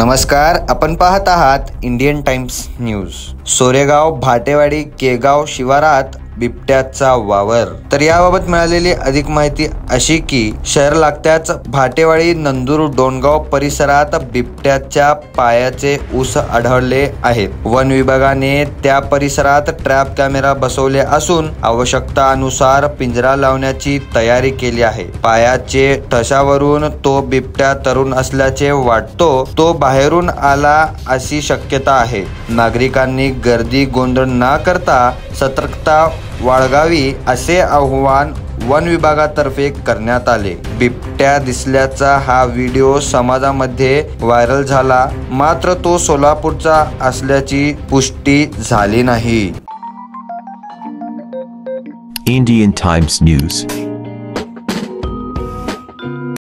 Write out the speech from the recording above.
नमस्कार, आपण पाहत आहात Indian Times News. Soregaon Bhatewadi Kegaon शिवारात बिबट्याचा वावर। तर याबाबत मिळालेली अधिक माहिती अशी की शहर लागत्याच भाटेवाडी नंदूर डोणगाव परिसरात बिबट्याच्या पायाचे ऊस आढळले आहेत। वन विभागाने त्या परिसरात ट्रॅप कॅमेरा बसवले असून आवश्यकतानुसार पिंजरा लावण्याची तयारी केली आहे। पायाचे ठशावरून तो बिबट्या तरुण असल्याचे वाटतो, तो बाहेरून आला अशी शक्यता आहे। नागरिकांनी गर्दी गोंधळ न करता सतर्कता बाळगावी असे आवाहन वन विभागातर्फे करण्यात आले। बिबट्या दिसल्याचा हा व्हिडिओ समाजामध्ये व्हायरल झाला, मात्र तो सोलापूरचा असल्याची पुष्टी झाली नाही। Indian Times news.